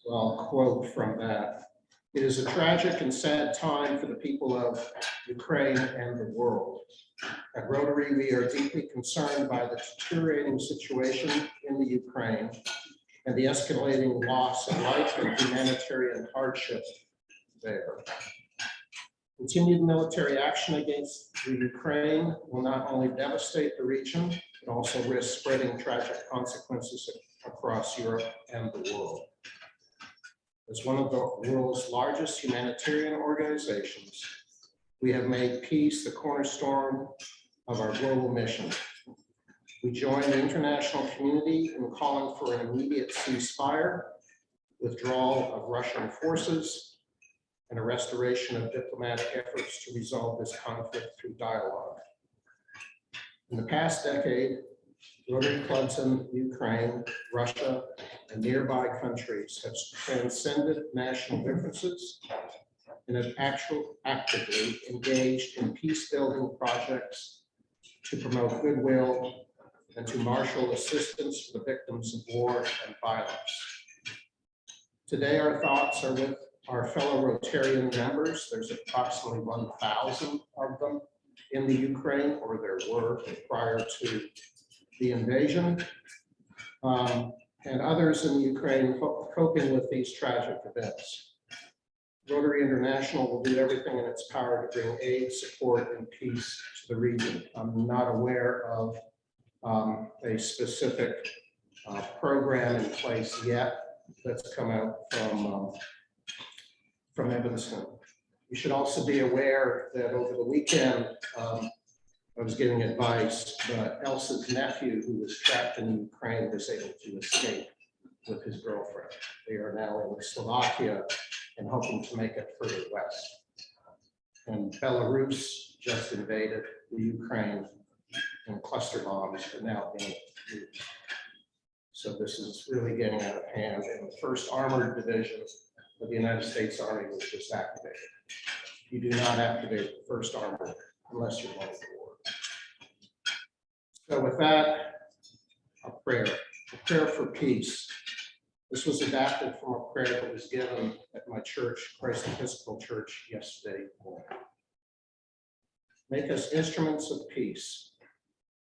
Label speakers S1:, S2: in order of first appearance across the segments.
S1: So I'll quote from that. It is a tragic and sad time for the people of Ukraine and the world. At Rotary, we are deeply concerned by the deteriorating situation in the Ukraine and the escalating loss of life and humanitarian hardship there. Continued military action against the Ukraine will not only devastate the region, it also risks spreading tragic consequences across Europe and the world. As one of the world's largest humanitarian organizations, we have made peace the cornerstone of our global mission. We join the international community in calling for an immediate ceasefire, withdrawal of Russian forces, and a restoration of diplomatic efforts to resolve this conflict through dialogue. In the past decade, Rotary clubs in Ukraine, Russia, and nearby countries have transcended national differences and have actively engaged in peace-building projects to promote goodwill and to marshal assistance for the victims of war and violence. Today, our thoughts are with our fellow Rotarian members. There's approximately 1,000 of them in the Ukraine, or there were prior to the invasion, and others in the Ukraine coping with these tragic events. Rotary International will do everything in its power to bring aid, support, and peace to the region. I'm not aware of a specific program in place yet that's come out from Evanston. You should also be aware that over the weekend, I was getting advice, but Elsa's nephew, who was trapped in Ukraine, was able to escape with his girlfriend. They are now in Slovakia and hoping to make it further west. And Belarus just invaded the Ukraine, and cluster bombs are now being used. So this is really getting out of hand. And the 1st Armored Division of the United States Army was just activated. You do not activate the 1st Armored unless you're going to war. So with that, a prayer for peace. This was adapted from a prayer that was given at my church, Christ Episcopal Church, yesterday morning. Make us instruments of peace.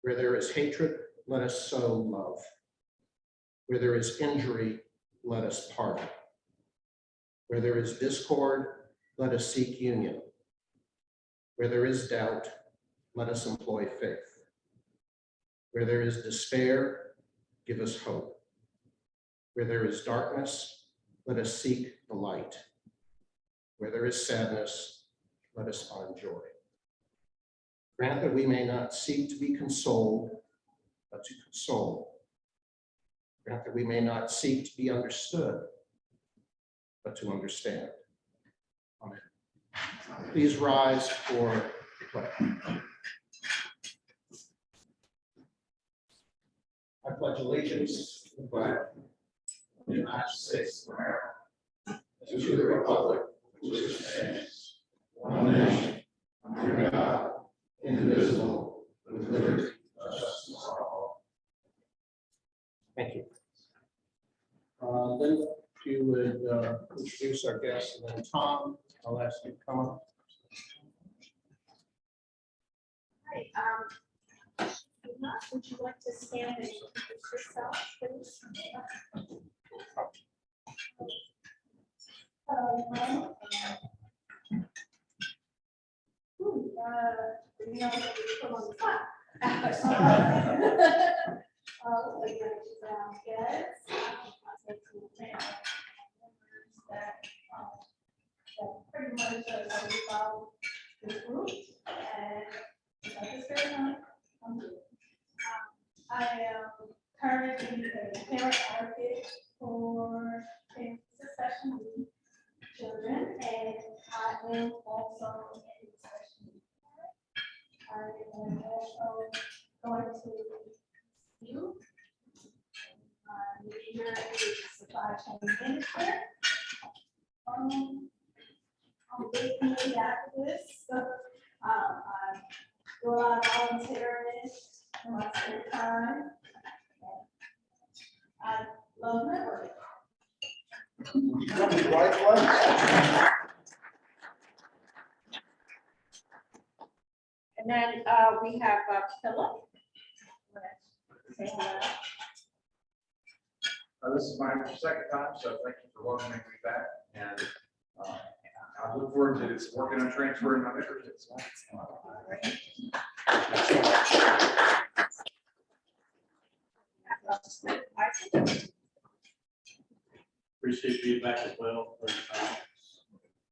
S1: Where there is hatred, let us sow love. Where there is injury, let us pardon. Where there is discord, let us seek union. Where there is doubt, let us employ faith. Where there is despair, give us hope. Where there is darkness, let us seek the light. Where there is sadness, let us find joy. Grant that we may not seek to be consoled, but to console. Grant that we may not seek to be understood, but to understand. Amen. Please rise for the pledge. I pledge allegiance to the flag of the United States of America, and to the republic which stands one nation, under God, indivisible, with liberty and justice for all. Thank you. Then if you would introduce our guests, and then Tom, I'll ask you to come up.
S2: Hi. Would you like to stand and introduce yourself, please? You know, we put on the spot. Pretty much about this group, and this very nice. I am currently a parent advocate for parent succession with children, and I am also a discussion parent. I am also going to you. My major is supply chain management. I'm a big community activist, so I do a lot of volunteering in my spare time. I love my work.
S3: You come to the right place.
S2: And then we have Philip. Say hello.
S4: This is my second time, so thank you for welcoming me back. And I look forward to working on transferring my expertise.
S5: Appreciate being back as well.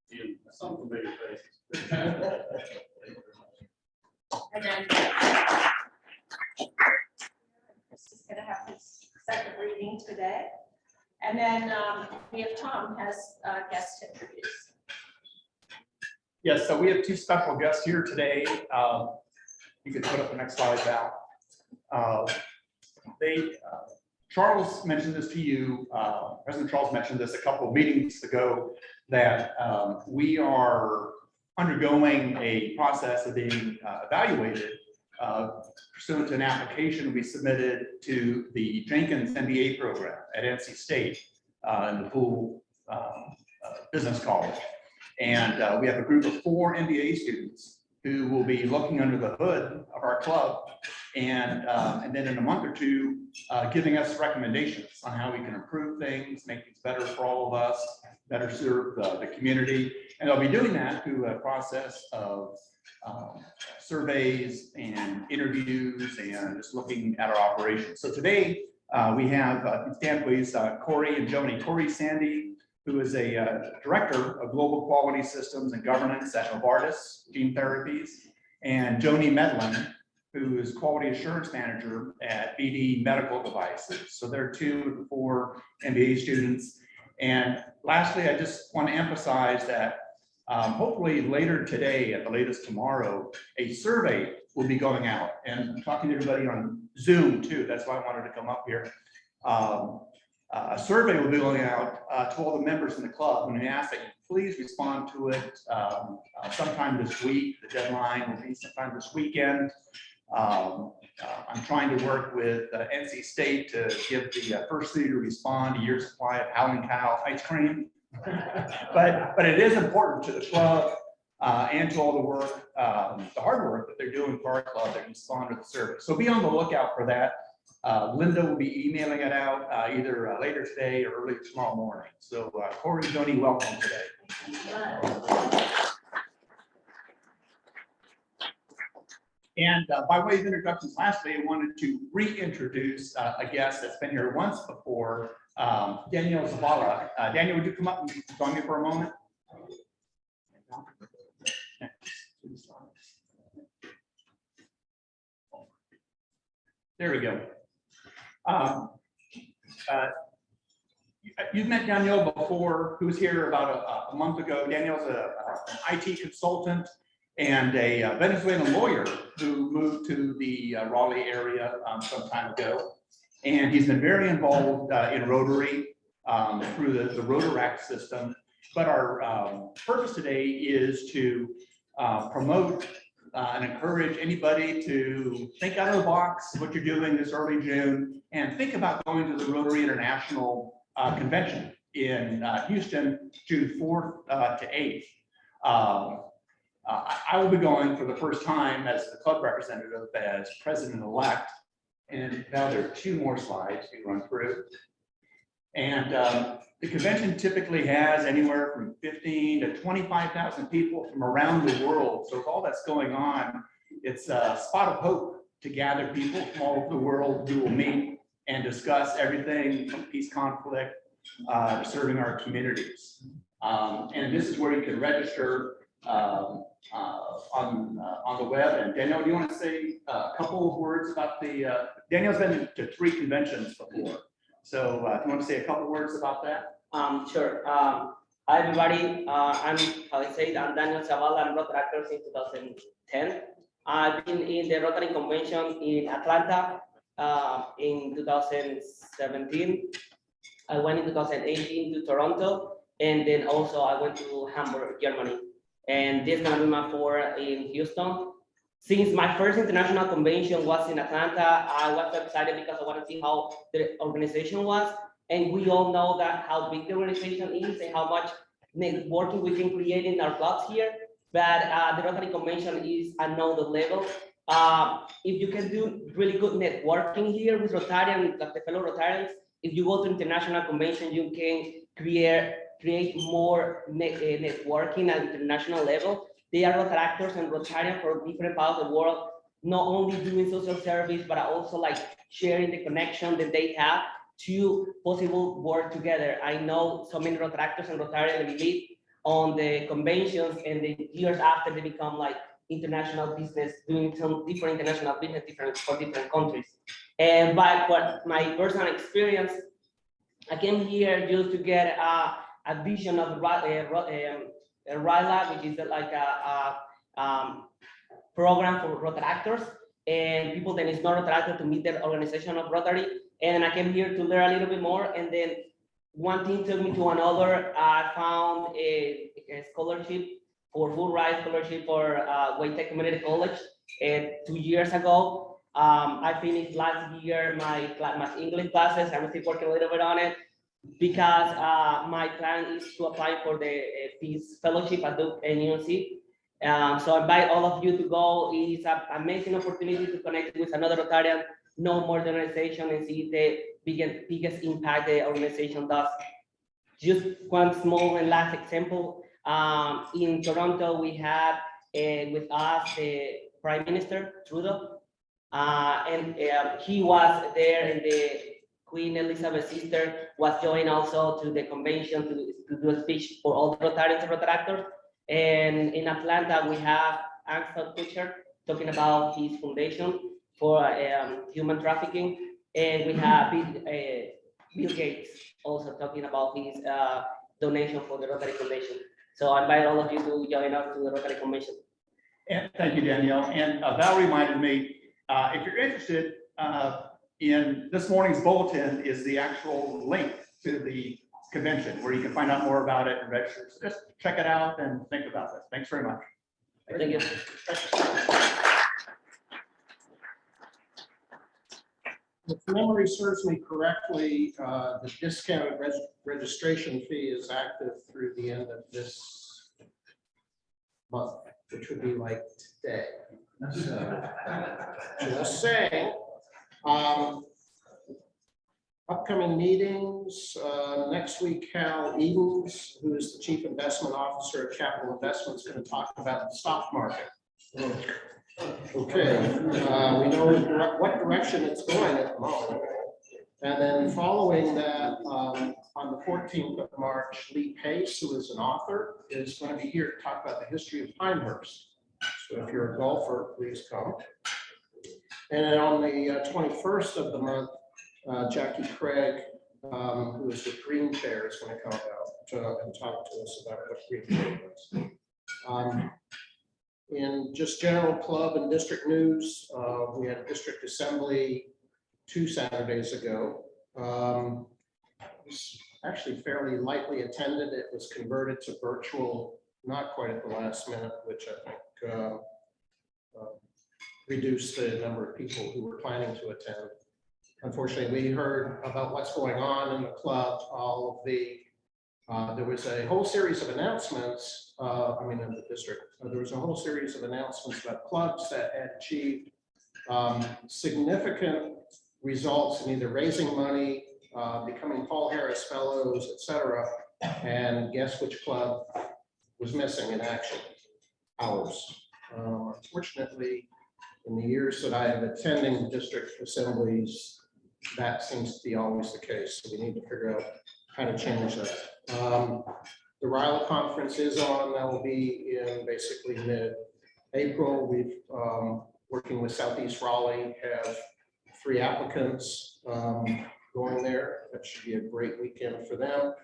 S5: Seeing some familiar faces.
S2: And then this is gonna have his second reading today. And then we have Tom has guests to introduce.
S6: Yes, so we have two special guests here today. You can put up the next slide, Val. Charles mentioned this to you, President Charles mentioned this a couple of meetings ago, that we are undergoing a process of being evaluated pursuant to an application we submitted to the Jenkins MBA program at NC State in the Poole Business College. And we have a group of 4 MBA students who will be looking under the hood of our club and then in a month or two, giving us recommendations on how we can improve things, make things better for all of us, better serve the community. And they'll be doing that through a process of surveys and interviews and just looking at our operations. So today we have, stand please, Corey and Joni. Corey Sandy, who is a director of global quality systems and governance at Novartis Gene Therapies, and Joni Medlin, who is quality assurance manager at BD Medical Devices. So they're 2 of the 4 MBA students. And lastly, I just want to emphasize that hopefully later today, at the latest tomorrow, a survey will be going out. And I'm talking to everybody on Zoom too. That's why I wanted to come up here. A survey will be going out to all the members in the club, and we ask that you please respond to it sometime this week. The deadline will be sometime this weekend. I'm trying to work with NC State to give the first 3 to respond a year's supply of Howling Cow ice cream. but it is important to the club and to all the work, the hard work that they're doing for our club that respond to the survey. So be on the lookout for that. Linda will be emailing it out either later today or early tomorrow morning. So Corey, Joni, welcome today. And by way of introductions, lastly, I wanted to reintroduce a guest that's been here once before, Danyelle Zavala. Danielle, would you come up and join me for a moment? There we go. You've met Danyelle before, who was here about a month ago. Danielle's an IT consultant and a Venezuelan lawyer who moved to the Raleigh area some time ago. And he's been very involved in Rotary through the Rotaract system. But our purpose today is to promote and encourage anybody to think out of the box what you're doing this early June and think about going to the Rotary International Convention in Houston, June 4th to 8th. I will be going for the first time as the club representative, as president-elect, and now there are 2 more slides to run through. And the convention typically has anywhere from 15 to 25,000 people from around the world. So with all that's going on, it's a spot of hope to gather people from all over the world who will meet and discuss everything from peace, conflict, to serving our communities. And this is where you can register on the web. And Danielle, do you want to say a couple of words about the, Danielle's been to 3 conventions before. So do you want to say a couple of words about that?
S7: Sure. Hi, everybody. I'm Danyelle Zavala. I'm Rotary actor since 2010. I've been in the Rotary Convention in Atlanta in 2017. I went in 2018 to Toronto, and then also I went to Hamburg, Germany. And this is gonna be my 4th in Houston. Since my first international convention was in Atlanta, I was excited because I wanted to see how the organization was. And we all know that how big the organization is and how much networking we can create in our clubs here. But the Rotary Convention is another level. If you can do really good networking here with Rotarians, like the fellow Rotarians, if you go to international convention, you can create more networking at international level. They are Rotaractors and Rotarians from different parts of the world, not only doing social service, but also like sharing the connection that they have to possible work together. I know so many Rotaractors and Rotarians believe on the conventions, and the years after they become like international business, doing some different international business for different countries. And by what my personal experience, I came here just to get a vision of RILA, which is like a program for Rotaractors and people that is not Rotaractor to meet their organization of Rotary. And I came here to learn a little bit more. And then one thing took me to another. I found a scholarship for full ride scholarship for Waitek Community College 2 years ago. I finished last year my English classes. I'm still working a little bit on it because my plan is to apply for the Peace Fellowship at Duke and UNC. So I invite all of you to go. It's an amazing opportunity to connect with another Rotarian, know more the organization, and see the biggest impact the organization does. Just one small and last example. In Toronto, we have with us the Prime Minister Trudeau, and he was there, and the Queen Elizabeth's sister was joined also to the convention to do a speech for all the Rotarians and Rotaractors. And in Atlanta, we have Ansel Kutcher talking about his foundation for human trafficking, and we have Bill Gates also talking about his donation for the Rotary Convention. So I invite all of you to join us to the Rotary Convention.
S6: And thank you, Danielle. And Val reminded me, if you're interested, in this morning's bulletin is the actual link to the convention where you can find out more about it and register. So just check it out and think about this. Thanks very much.
S7: Thank you.
S1: If memory serves me correctly, the discounted registration fee is active through the end of this month, which would be like today. So, just saying. Upcoming meetings, next week, Hal Edens, who is the Chief Investment Officer at Capital Investments, going to talk about the stock market. Okay, we know what direction it's going at the moment. And then following that, on the 14th of March, Lee Pace, who is an author, is going to be here to talk about the history of Pinehurst. So if you're a golfer, please come. And then on the 21st of the month, Jackie Craig, who is with Green Chair, is going to come out and talk to us about what Green Chair is. In just general club and district news, we had a district assembly 2 Saturdays ago. It was actually fairly lightly attended. It was converted to virtual, not quite at the last minute, which I think reduced the number of people who were planning to attend. Unfortunately, we heard about what's going on in the club. All of the there was a whole series of announcements. In the district, there was a whole series of announcements about clubs that had achieved significant results in either raising money, becoming Paul Harris Fellows, etc. And guess which club was missing in action? Ours. Unfortunately, in the years that I have attending district assemblies, that seems to be always the case. So we need to figure out how to change that. The Raleigh conference is on. That will be in basically mid-April. We've working with Southeast Raleigh, have 3 applicants going there. That should be a great weekend for them.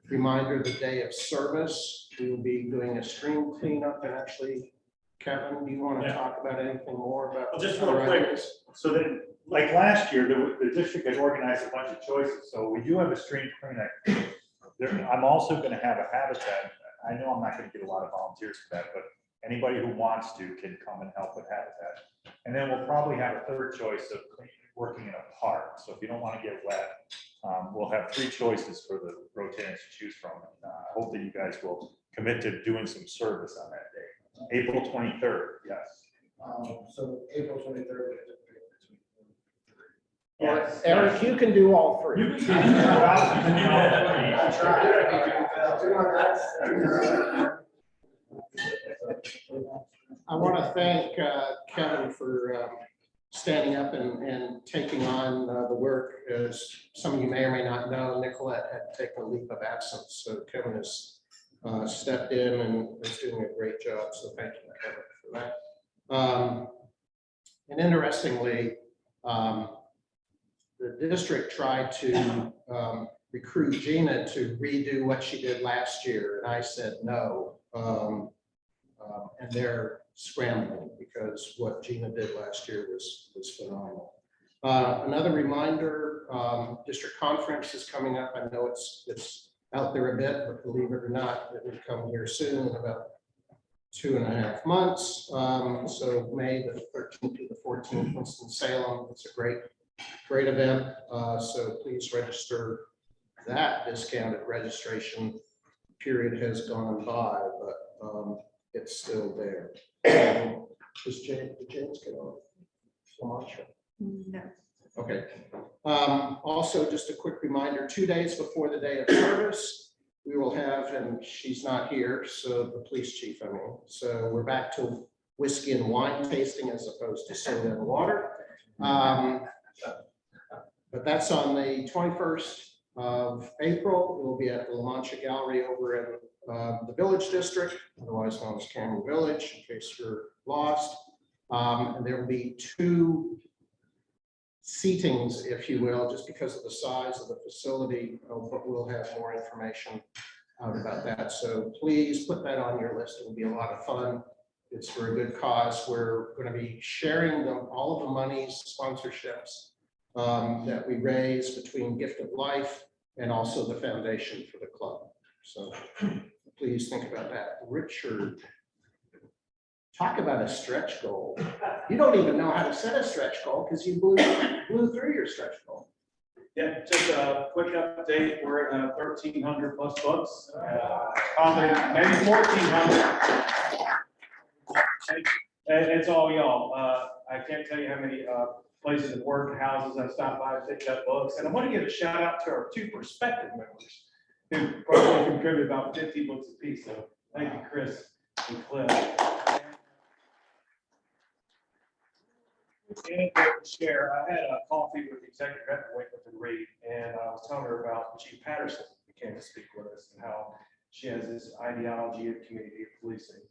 S1: Reminder, the day of service, we will be doing a stream cleanup. And actually, Kevin, do you want to talk about anything more about?
S3: Well, just real quick, so that, like last year, the district had organized a bunch of choices, so we do have a stream cleanup. I'm also going to have a habitat. I know I'm not going to get a lot of volunteers for that, but anybody who wants to can come and help with habitat. And then we'll probably have a third choice of working in a park. So if you don't want to get wet, we'll have 3 choices for the Rotarians to choose from. I hope that you guys will commit to doing some service on that day. April 23rd, yes.
S4: So April 23rd.
S3: Yes.
S1: Eric, you can do all 3.
S3: You can
S1: I want to thank Kevin for standing up and taking on the work. As some of you may or may not know, Nicolette had taken a leave of absence, so Kevin has stepped in and is doing a great job. So thank you, Kevin, for that. And interestingly, the district tried to recruit Gina to redo what she did last year, and I said no. And they're scrambling because what Gina did last year was phenomenal. Another reminder, district conference is coming up. I know it's out there a bit, but believe it or not, it will come here soon in about 2.5 months. So May the 13th to the 14th, Winston-Salem. It's a great event. So please register. That discounted registration period has gone by, but it's still there. Does James get on?
S2: No.
S1: Okay. Also, just a quick reminder, 2 days before the day of service, we will have, and she's not here, so the police chief, I mean, so we're back to whiskey and wine tasting as opposed to soda and water. But that's on the 21st of April. We'll be at the La Mancha Gallery over in the Village District, otherwise known as Cameron Village, in case you're lost. And there will be 2 seatings, if you will, just because of the size of the facility, but we'll have more information out about that. So please put that on your list. It will be a lot of fun. It's for a good cause. We're going to be sharing all of the monies, sponsorships that we raise between Gift of Life and also the foundation for the club. So please think about that. Richard, talk about a stretch goal. You don't even know how to set a stretch goal because you blew through your stretch goal.
S5: Yeah, just a quick update. We're at 1,300 plus books, maybe 1,400. It's all y'all. I can't tell you how many places of work and houses I've stopped by and picked up books. And I want to give a shout out to our 2 prospective members who probably contribute about 50 books a piece. So thank you, Chris and Cliff. And to share, I had a coffee with the executive director Wakefield and Reed, and I was telling her about Chief Patterson, who came to speak with us, and how she has this ideology of community policing.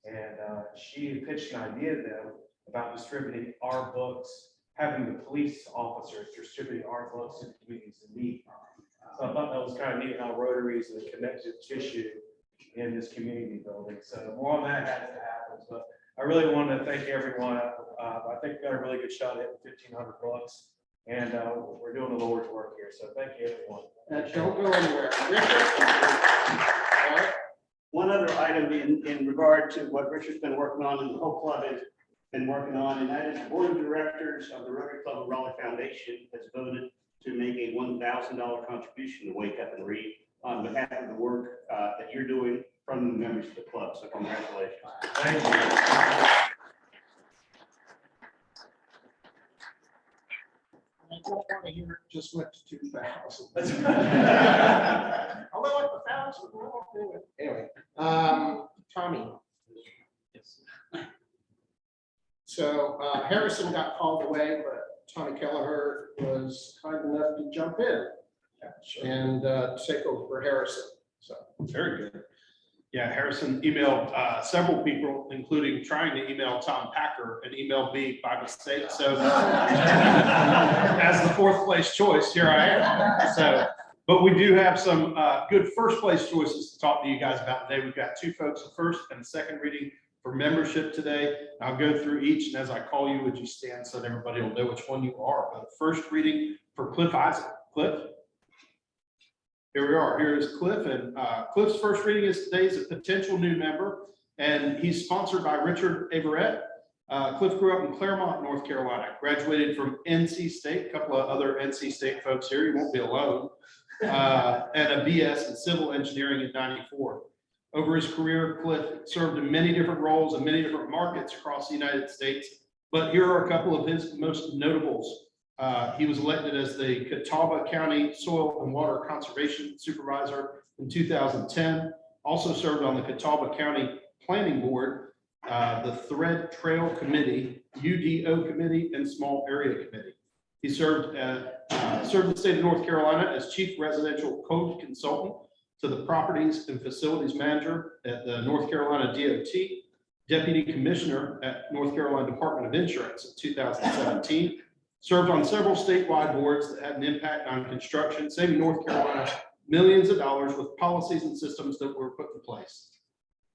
S5: And she pitched an idea to them about distributing our books, having the police officers distributing our books to the communities in need. So I thought that was kind of neat how Rotary is a connective tissue in this community building. So more on that has to happen. But I really wanted to thank everyone. I think we got a really good shot at 1,500 books, and we're doing the Lord's work here. So thank you, everyone.
S1: Don't go anywhere. Richard?
S8: One other item in regard to what Richard's been working on and the whole club has been working on, and that is the board of directors of the Rotary Club of Raleigh Foundation has voted to make a $1,000 contribution to Wake Up and Read on behalf of the work that you're doing from the members of the club. So congratulations.
S5: Thank you.
S1: I don't want to hear it just went to 2,000. Although at 1,000, anyway, Tommy. So Harrison got called away, but Tommy Kelleher was kind enough to jump in and take over for Harrison. So
S6: Very good. Yeah, Harrison emailed several people, including trying to email Tom Packer, and emailed me by mistake. So as the 4th place choice, here I am. So, but we do have some good 1st place choices to talk to you guys about today. We've got 2 folks, a 1st and a 2nd reading for membership today. I'll go through each, and as I call you, would you stand so that everybody will know which one you are? But the 1st reading for Cliff Isaac. Cliff? Here we are. Here is Cliff, and Cliff's 1st reading is today is a potential new member, and he's sponsored by Richard Averett. Cliff grew up in Claremont, North Carolina, graduated from NC State, a couple of other NC State folks here, you won't be alone, and a BS in civil engineering in '94. Over his career, Cliff served in many different roles in many different markets across the United States, but here are a couple of his most notables. He was elected as the Catawba County Soil and Water Conservation Supervisor in 2010, also served on the Catawba County Planning Board, the Thread Trail Committee, UDO Committee, and Small Area Committee. He served the state of North Carolina as Chief Residential Code Consultant to the Properties and Facilities Manager at the North Carolina DOT, Deputy Commissioner at North Carolina Department of Insurance in 2017, served on several statewide boards that had an impact on construction, saving North Carolina millions of dollars with policies and systems that were put in place.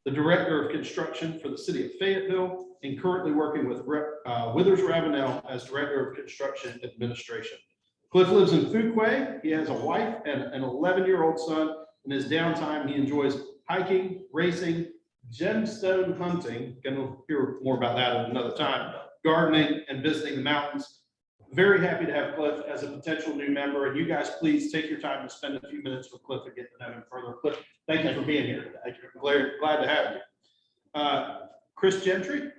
S6: The Director of Construction for the City of Fayetteville, and currently working with Withers Ravenel as Director of Construction Administration. Cliff lives in Fuquay. He has a wife and an 11-year-old son. In his downtime, he enjoys hiking, racing, gemstone hunting, gonna hear more about that at another time, gardening, and visiting the mountains. Very happy to have Cliff as a potential new member, and you guys please take your time to spend a few minutes with Cliff and get to know him further. Cliff, thank you for being here today. I'm glad to have you. Chris Gentry.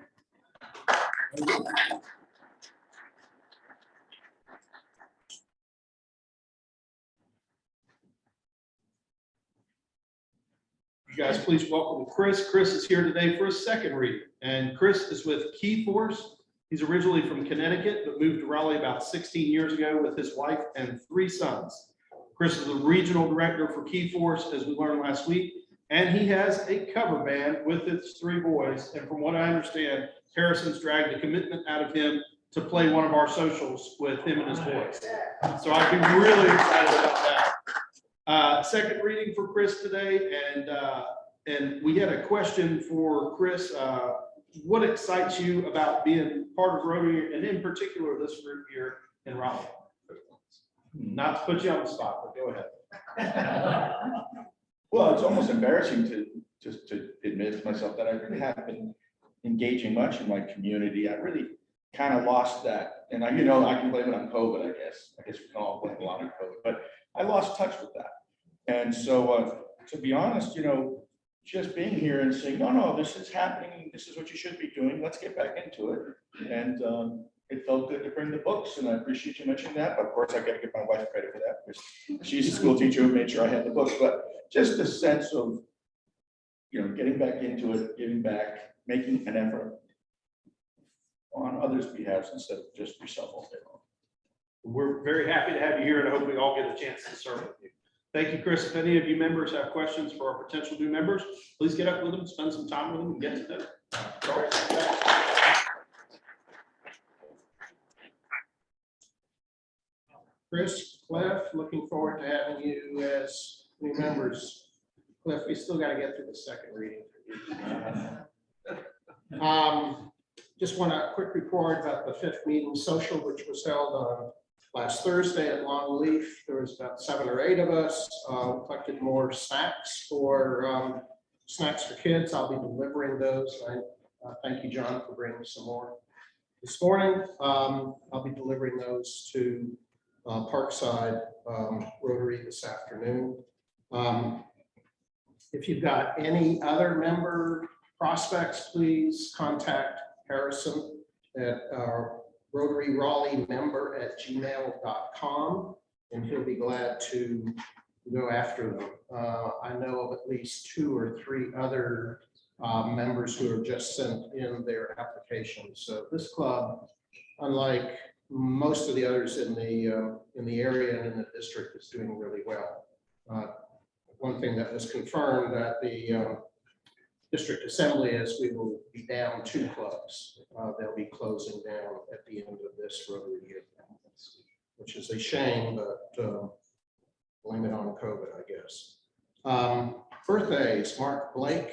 S6: You guys please welcome Chris. Chris is here today for his second reading, and Chris is with Key Force. He's originally from Connecticut, but moved to Raleigh about 16 years ago with his wife and 3 sons. Chris is the regional director for Key Force, as we learned last week, and he has a cover band with his 3 boys. And from what I understand, Harrison's dragged a commitment out of him to play one of our socials with him and his boys. So I'd be really excited about that. Second reading for Chris today, and we had a question for Chris. What excites you about being part of Rotary, and in particular this group here in Raleigh? Not to put you on the spot, but go ahead.
S9: Well, it's almost embarrassing to admit to myself that I really haven't been engaging much in my community. I really kind of lost that, and I can blame it on COVID. I guess we can all blame a lot on COVID, but I lost touch with that. And so, to be honest, just being here and saying, no, this is happening. This is what you should be doing. Let's get back into it. And it felt good to bring the books, and I appreciate you mentioning that. But of course, I got to give my wife credit for that because she's a school teacher who made sure I had the books. But just the sense of, getting back into it, giving back, making an effort on others' behalf instead of just yourself all day long.
S6: We're very happy to have you here, and I hope we all get a chance to serve with you. Thank you, Chris. If any of you members have questions for our potential new members, please get up with them, spend some time with them, and get to know them.
S1: Chris, Cliff, looking forward to having you as new members. Cliff, we still got to get through the second reading. Just want a quick report about the 5th meeting social, which was held on last Thursday at Longleaf. There was about 7 or 8 of us. Collected more snacks for kids. I'll be delivering those. I thank you, John, for bringing some more this morning. I'll be delivering those to Parkside Rotary this afternoon. If you've got any other member prospects, please contact Harrison at Rotary Raleigh member at gmail.com, and he'll be glad to go after them. I know of at least 2 or 3 other members who have just sent in their applications. So this club, unlike most of the others in the area and in the district, is doing really well. One thing that was confirmed at the district assembly is we will be down 2 clubs. They'll be closing down at the end of this Rotary year, which is a shame, but blame it on COVID, I guess. Birthdays, Mark Blake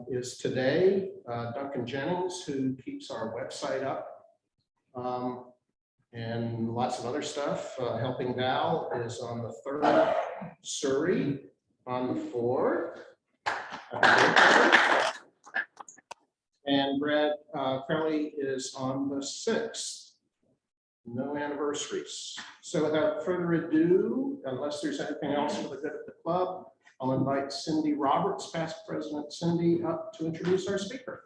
S1: is today. Duncan Jennings, who keeps our website up, and lots of other stuff. Helping Val is on the 3rd. Surrey on the 4th. And Brad Crowley is on the 6th. No anniversaries. So without further ado, unless there's anything else for the good of the club, I'll invite Cindy Roberts, past president Cindy, up to introduce our speaker.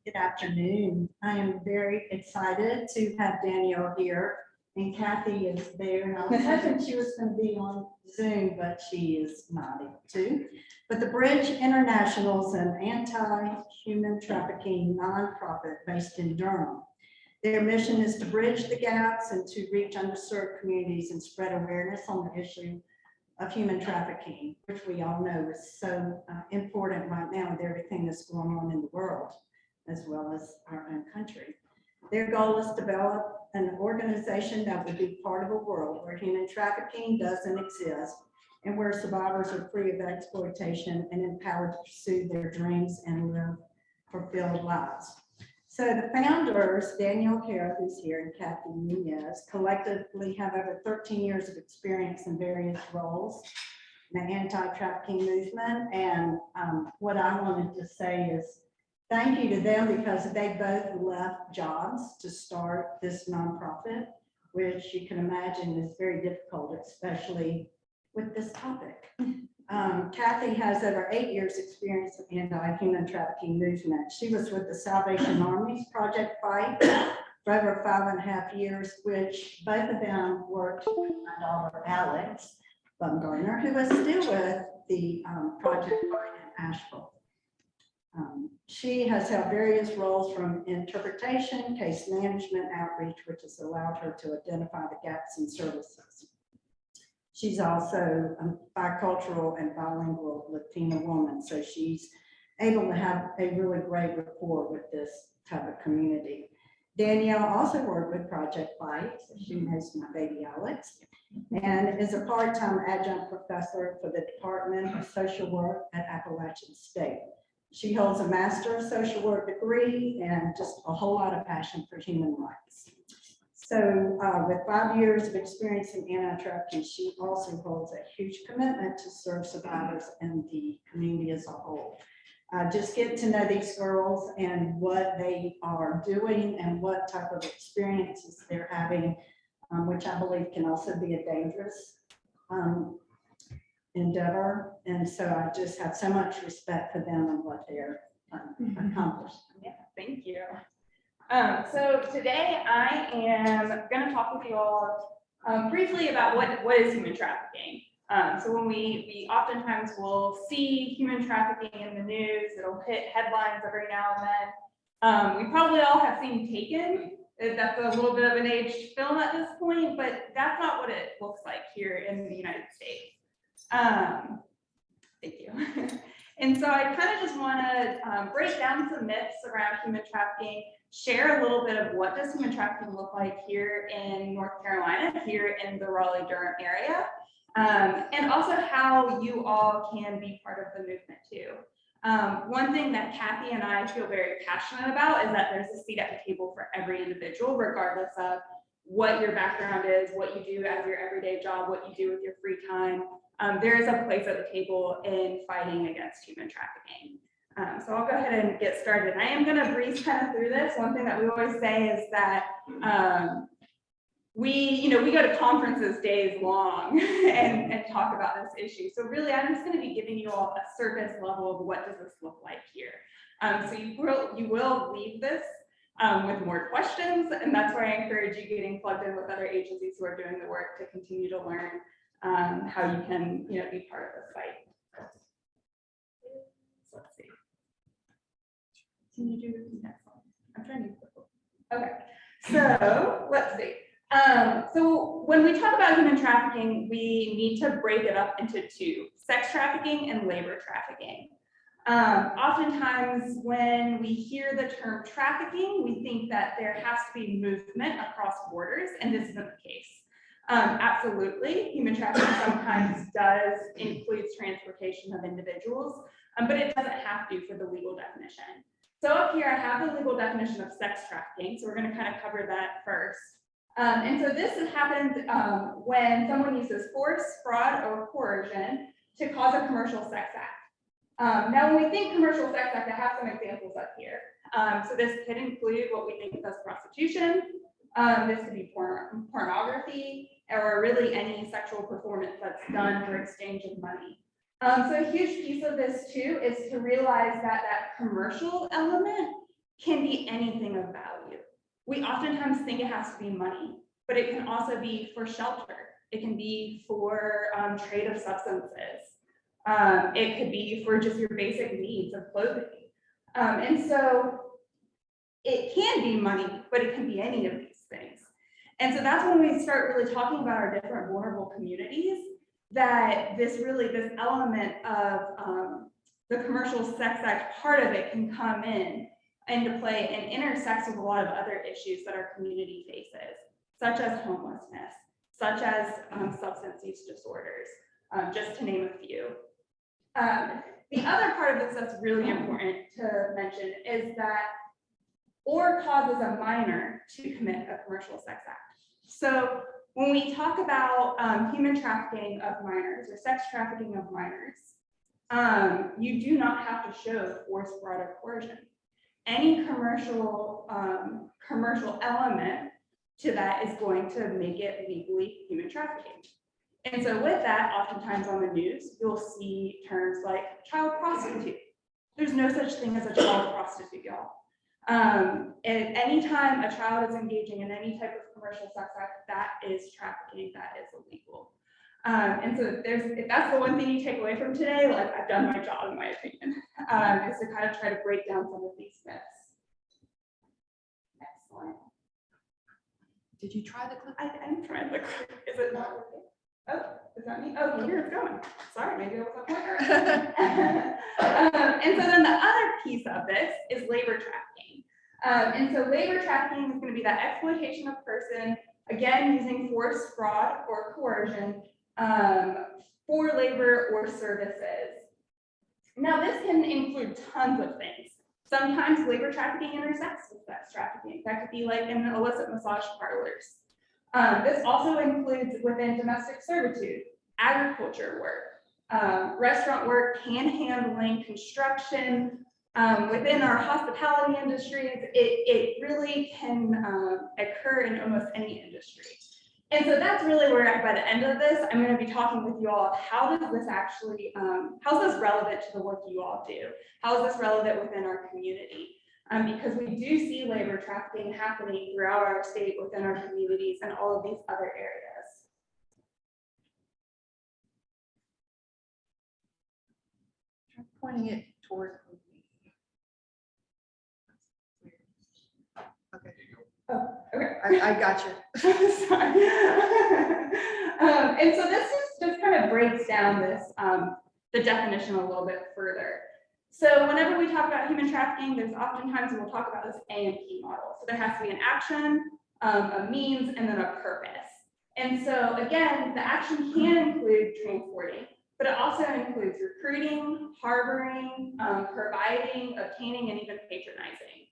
S10: Good afternoon. I am very excited to have Danyelle here, and Kathy is there. And I was hoping she was going to be on Zoom, but she is not able to. But the Bridge International is an anti-human trafficking nonprofit based in Durham. Their mission is to bridge the gaps and to reach underserved communities and spread awareness on the issue of human trafficking, which we all know is so important right now with everything that's going on in the world, as well as our own country. Their goal is to develop an organization that would be part of a world where human trafficking doesn't exist and where survivors are free of exploitation and empowered to pursue their dreams and live fulfilled lives. So the founders, Danyelle Kara, who's here, and Kathy Nunez, collectively have over 13 years of experience in various roles in the anti-trafficking movement. And what I wanted to say is thank you to them, because they both left jobs to start this nonprofit, which you can imagine is very difficult, especially with this topic. Kathy has over 8 years experience in anti-human trafficking movement. She was with the Salvation Army's Project Fight for over 5.5 years, which both of them worked with my daughter, Alex Bumgarner, who is still with the Project Fight in Asheville. She has held various roles from interpretation, case management, outreach, which has allowed her to identify the gaps in services. She's also a bicultural and bilingual Latina woman, so she's able to have a really great rapport with this type of community. Danyelle also worked with Project Fight. She knows my baby Alex, and is a part-time adjunct professor for the Department of Social Work at Appalachian State. She holds a Master of Social Work degree and just a whole lot of passion for human rights. So with 5 years of experience in anti-trafficking, she also holds a huge commitment to serve survivors and the community as a whole. Just get to know these girls and what they are doing and what type of experiences they're having, which I believe can also be a dangerous endeavor. And so I just have so much respect for them and what they're accomplished.
S11: Yeah, thank you. So today I am going to talk with you all briefly about what is human trafficking. So when we oftentimes will see human trafficking in the news, it'll hit headlines every now and then. We probably all have seen Taken. That's a little bit of an aged film at this point, but that's not what it looks like here in the United States. Thank you. And so I kind of just want to break down some myths around human trafficking, share a little bit of what does human trafficking look like here in North Carolina, here in the Raleigh-Durham area, and also how you all can be part of the movement too. One thing that Kathy and I feel very passionate about is that there's a seat at the table for every individual, regardless of what your background is, what you do as your everyday job, what you do with your free time. There is a place at the table in fighting against human trafficking. So I'll go ahead and get started. I am going to breeze kind of through this. One thing that we always say is that we go to conferences days long and talk about this issue. So really, I'm just going to be giving you all a surface level of what does this look like here. So you will leave this with more questions, and that's why I encourage you getting plugged in with other agencies who are doing the work to continue to learn how you can be part of this fight. So let's see. Can you do the next one? I'm trying to do it. Okay, so let's see. So when we talk about human trafficking, we need to break it up into two: sex trafficking and labor trafficking. Oftentimes when we hear the term trafficking, we think that there has to be movement across borders, and this isn't the case. Absolutely, human trafficking sometimes does include transportation of individuals, but it doesn't have to for the legal definition. So up here I have the legal definition of sex trafficking, so we're going to kind of cover that first. And so this has happened when someone uses force, fraud, or coercion to cause a commercial sex act. Now, when we think commercial sex act, I have some examples up here. So this could include what we think of as prostitution. This could be pornography, or really any sexual performance that's done for exchange of money. So a huge piece of this too is to realize that that commercial element can be anything of value. We oftentimes think it has to be money, but it can also be for shelter. It can be for trade of substances. It could be for just your basic needs of clothing. And so it can be money, but it can be any of these things. And so that's when we start really talking about our different vulnerable communities, that this element of the commercial sex act part of it can come into play and intersects with a lot of other issues that our community faces, such as homelessness, such as substance use disorders, just to name a few. The other part of this that's really important to mention is that or causes a minor to commit a commercial sex act. So when we talk about human trafficking of minors or sex trafficking of minors, you do not have to show force, fraud, or coercion. Any commercial element to that is going to make it legally human trafficking. And so with that, oftentimes on the news, you'll see terms like child prostitute. There's no such thing as a child prostitute, y'all. And anytime a child is engaging in any type of commercial sex act, that is trafficking, that is illegal. And so if that's the one thing you take away from today, like I've done my job in my opinion, is to kind of try to break down some of these myths. Excellent.
S12: Did you try the clip?
S11: I'm trying the clip. Is it not working? Oh, is that me? Oh, here it's going. Sorry, maybe it was up there. And so then the other piece of this is labor trafficking. And so labor trafficking is going to be that exploitation of person, again, using force, fraud, or coercion for labor or services. Now, this can include tons of things. Sometimes labor trafficking intersects with sex trafficking. That could be like in illicit massage parlors. This also includes within domestic servitude, agriculture work, restaurant work, panhandling, construction, within our hospitality industries. It really can occur in almost any industry. And so that's really where, by the end of this, I'm going to be talking with you all. How does this actually, how is this relevant to the work you all do? How is this relevant within our community? Because we do see labor trafficking happening throughout our state, within our communities, and all of these other areas.
S12: Try pointing it toward me. Okay.
S11: Oh, okay.
S12: I got you.
S11: Sorry. And so this just kind of breaks down this, the definition a little bit further. So whenever we talk about human trafficking, there's oftentimes we'll talk about this A&P model. So there has to be an action, a means, and then a purpose. And so again, the action can include transporting, but it also includes recruiting, harboring, providing, obtaining, and even patronizing.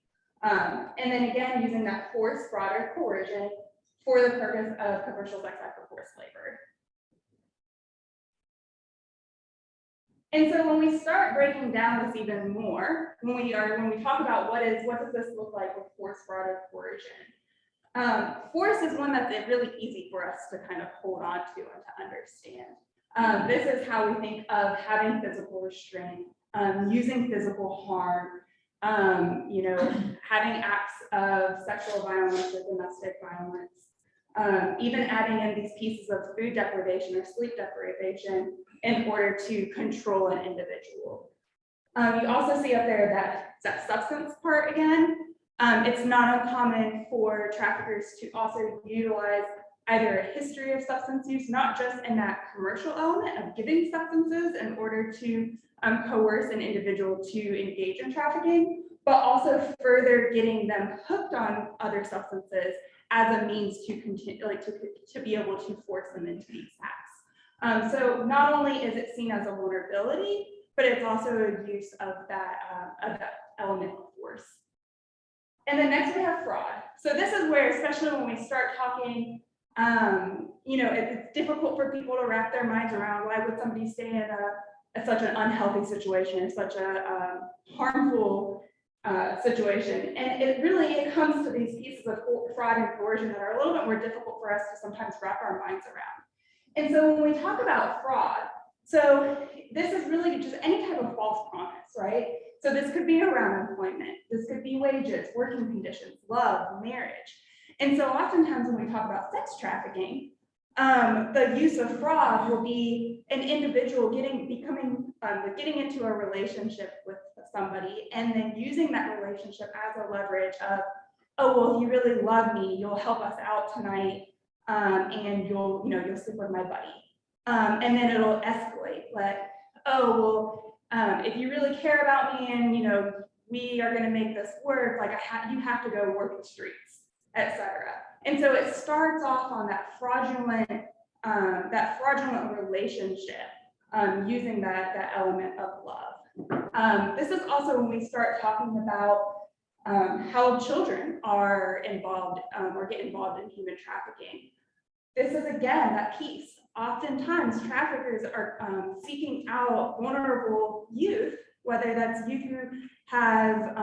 S11: And then again, using that force, fraud, or coercion for the purpose of commercial sex act or forced labor. And so when we start breaking down this even more, when we talk about what does this look like with force, fraud, or coercion, force is one that's really easy for us to kind of hold on to and to understand. This is how we think of having physical restraint, using physical harm, having acts of sexual violence or domestic violence, even adding in these pieces of food deprivation or sleep deprivation in order to control an individual. You also see up there that substance part again. It's not uncommon for traffickers to also utilize either a history of substance use, not just in that commercial element of giving substances in order to coerce an individual to engage in trafficking, but also further getting them hooked on other substances as a means to continue, to be able to force them into these acts. So not only is it seen as a vulnerability, but it's also a use of that element of force. And then next we have fraud. So this is where, especially when we start talking, it's difficult for people to wrap their minds around why would somebody stay in such an unhealthy situation, such a harmful situation. And it comes to these pieces of fraud and coercion that are a little bit more difficult for us to sometimes wrap our minds around. And so when we talk about fraud, so this is really just any type of false promise, right? So this could be around employment, this could be wages, working conditions, love, marriage. And so oftentimes when we talk about sex trafficking, the use of fraud will be an individual getting into a relationship with somebody and then using that relationship as a leverage of, oh, well, if you really love me, you'll help us out tonight, and you'll sleep with my buddy. And then it'll escalate, like, oh, well, if you really care about me and, we are gonna make this work, like you have to go work the streets, etc. And so it starts off on that fraudulent relationship, using that element of love. This is also when we start talking about how children are involved or get involved in human trafficking. This is again that piece. Oftentimes traffickers are seeking out vulnerable youth, whether that's youth who have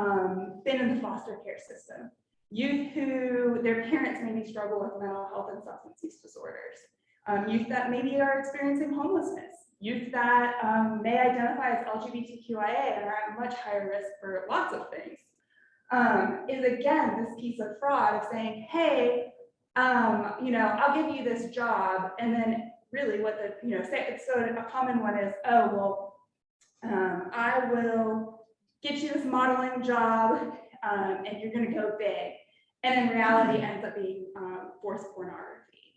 S11: been in the foster care system, youth who their parents maybe struggle with mental health and substance use disorders, youth that maybe are experiencing homelessness, youth that may identify as LGBTQIA and are at much higher risk for lots of things, is again this piece of fraud of saying, hey, I'll give you this job, and then really what so a common one is, oh, well, I will get you this modeling job, and you're going to go big. And in reality ends up being forced pornography.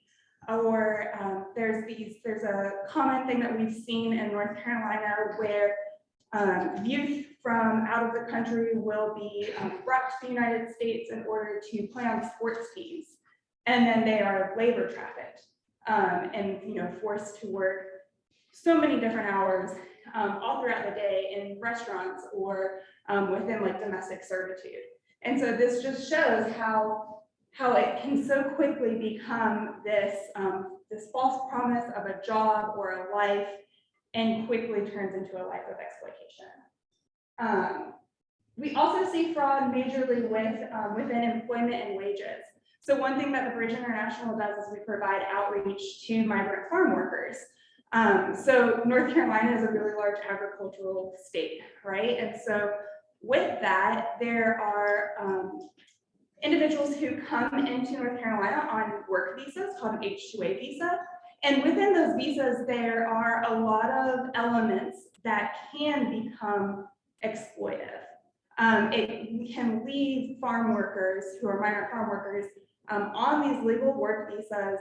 S11: Or there's a common thing that we've seen in North Carolina where youth from out of the country will be brought to the United States in order to play on sports teams. And then they are labor trafficked and forced to work so many different hours all throughout the day in restaurants or within like domestic servitude. And so this just shows how it can so quickly become this false promise of a job or a life and quickly turns into a life of exploitation. We also see fraud majorly within employment and wages. So one thing that the Bridge International does is we provide outreach to migrant farm workers. So North Carolina is a really large agricultural state, right? And so with that, there are individuals who come into North Carolina on work visas called an H-2A visa. And within those visas, there are a lot of elements that can become exploitive. It can leave farm workers who are migrant farm workers on these legal work visas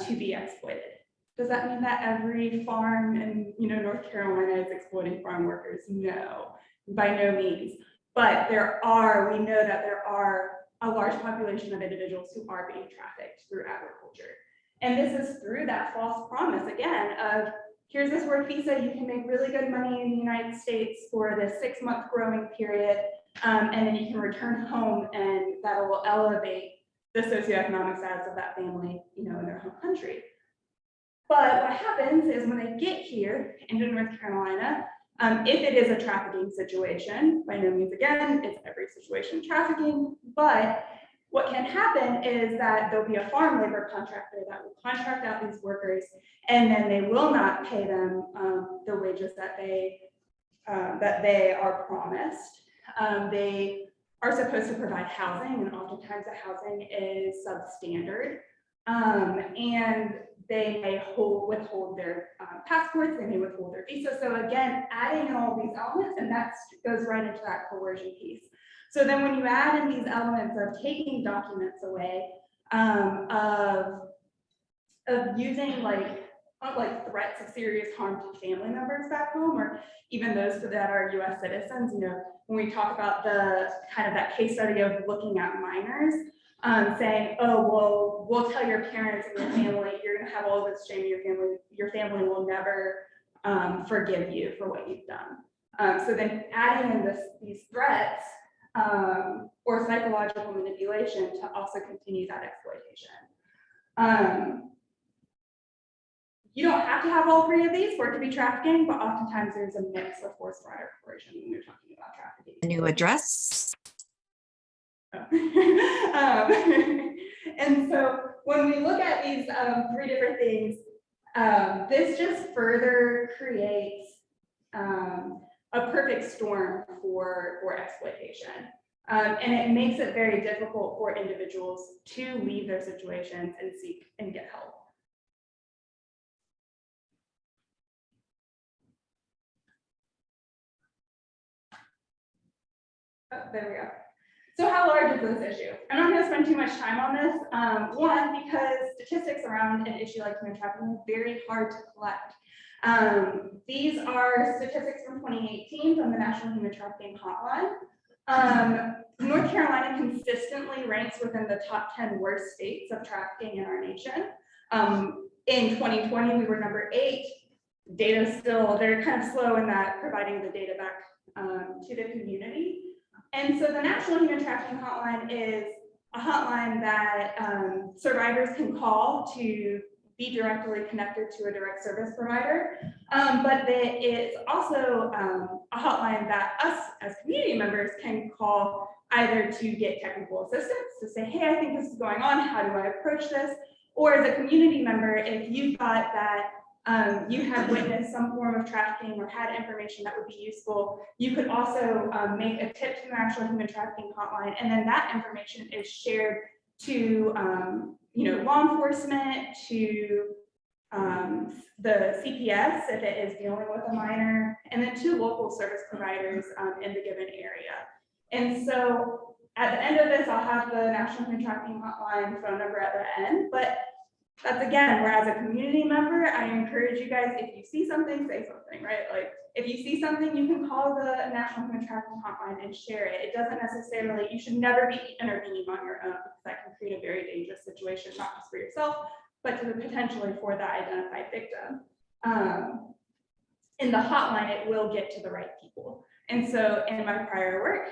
S11: to be exploited. Does that mean that every farm in North Carolina is exploiting farm workers? No, by no means. But we know that there are a large population of individuals who are being trafficked through agriculture. And this is through that false promise, again, of here's this work visa, you can make really good money in the United States for this 6-month growing period, and then you can return home and that will elevate the socioeconomic status of that family, in their home country. But what happens is when they get here into North Carolina, if it is a trafficking situation, by no means again, it's every situation trafficking, but what can happen is that there'll be a farm labor contractor that will contract out these workers, and then they will not pay them the wages that they are promised. They are supposed to provide housing, and oftentimes the housing is substandard, and they may withhold their passports, they may withhold their visa. So again, adding in all these elements, and that goes right into that coercion piece. So then when you add in these elements of taking documents away, of using like threats of serious harm to family members back home, or even those that are US citizens, when we talk about the kind of that case study of looking at minors, saying, oh, well, we'll tell your parents and your family, you're gonna have all this shame in your family will never forgive you for what you've done. So then adding in these threats or psychological manipulation to also continue that exploitation. You don't have to have all three of these for it to be trafficking, but oftentimes there's a mix of forced rider coercion when you're talking about trafficking.
S12: New address.
S11: And so when we look at these three different things, this just further creates a perfect storm for exploitation. And it makes it very difficult for individuals to leave their situations and seek and get help. Oh, there we go. So how large is this issue? I'm not going to spend too much time on this. One, because statistics around an issue like human trafficking are very hard to collect. These are statistics from 2018 from the National Human Trafficking Hotline. North Carolina consistently ranks within the top 10 worst states of trafficking in our nation. In 2020, we were number 8. Data still, they're kind of slow in that providing the data back to the community. And so the National Human Trafficking Hotline is a hotline that survivors can call to be directly connected to a direct service provider. But it's also a hotline that us as community members can call either to get technical assistance, to say, hey, I think this is going on, how do I approach this? Or as a community member, if you thought that you had witnessed some form of trafficking or had information that would be useful, you could also make a tip to the National Human Trafficking Hotline, and then that information is shared to law enforcement, to the CPS if it is dealing with a minor, and then to local service providers in the given area. And so at the end of this, I'll have the National Human Trafficking Hotline phone number at the end, but that's again, where as a community member, I encourage you guys, if you see something, say something, right? Like if you see something, you can call the National Human Trafficking Hotline and share it. It doesn't necessarily, you should never be intervening on your own, because that can create a very dangerous situation, not just for yourself, but to potentially for that identified victim. In the hotline, it will get to the right people. And so in my prior work,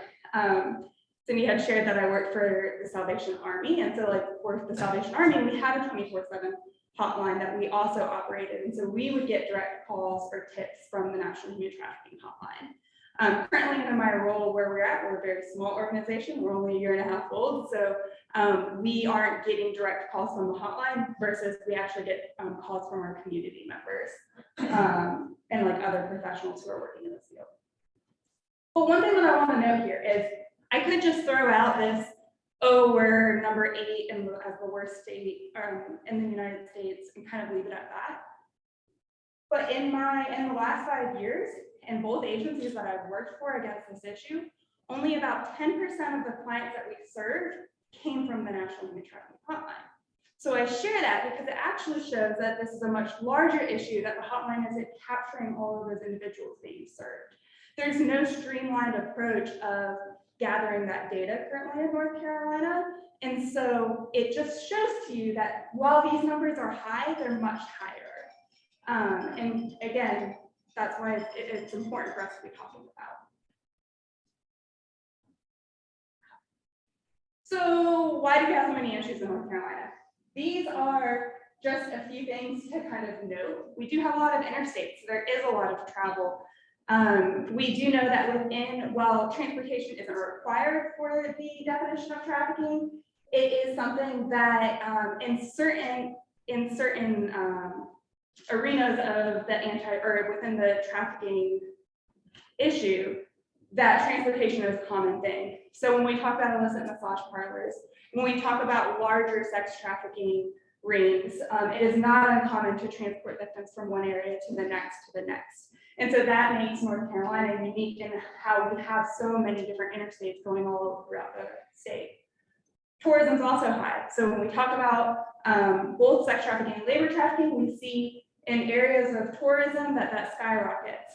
S11: Cindy had shared that I worked for the Salvation Army. And so like for the Salvation Army, we had a 24/7 hotline that we also operated. And so we would get direct calls or tips from the National Human Trafficking Hotline. Currently in my role where we're at, we're a very small organization. We're only 1.5 years old. So we aren't getting direct calls from the hotline versus we actually get calls from our community members and like other professionals who are working in this field. But one thing that I want to note here is I could just throw out this, oh, we're number 8 and as the worst state in the United States and kind of leave it at that. But in the last 5 years, in both agencies that I've worked for against this issue, only about 10% of the clients that we served came from the National Human Trafficking Hotline. So I share that because it actually shows that this is a much larger issue, that the hotline isn't capturing all of those individuals being served. There's no streamlined approach of gathering that data currently in North Carolina. And so it just shows to you that while these numbers are high, they're much higher. And again, that's why it's important for us to be talking about. So why do we have so many issues in North Carolina? These are just a few things to kind of note. We do have a lot of interstates, so there is a lot of travel. We do know that while transportation isn't required for the definition of trafficking, it is something that in certain arenas of the within the trafficking issue, that transportation is a common thing. So when we talk about illicit massage parlors, when we talk about larger sex trafficking rings, it is not uncommon to transport victims from one area to the next And so that makes North Carolina unique in how we have so many different interstates going all over throughout the state. Tourism is also high. So when we talk about both sex trafficking and labor trafficking, we see in areas of tourism that skyrockets.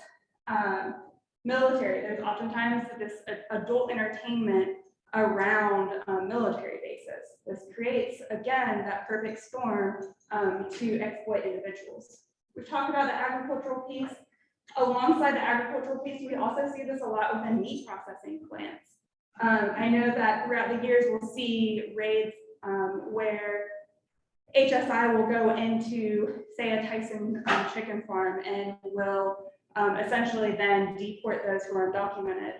S11: Military, there's oftentimes this adult entertainment around military bases. This creates, again, that perfect storm to exploit individuals. We've talked about the agricultural piece. Alongside the agricultural piece, we also see this a lot within meat processing plants. I know that throughout the years, we'll see raids where HSI will go into, say, a Tyson chicken farm and will essentially then deport those who are undocumented.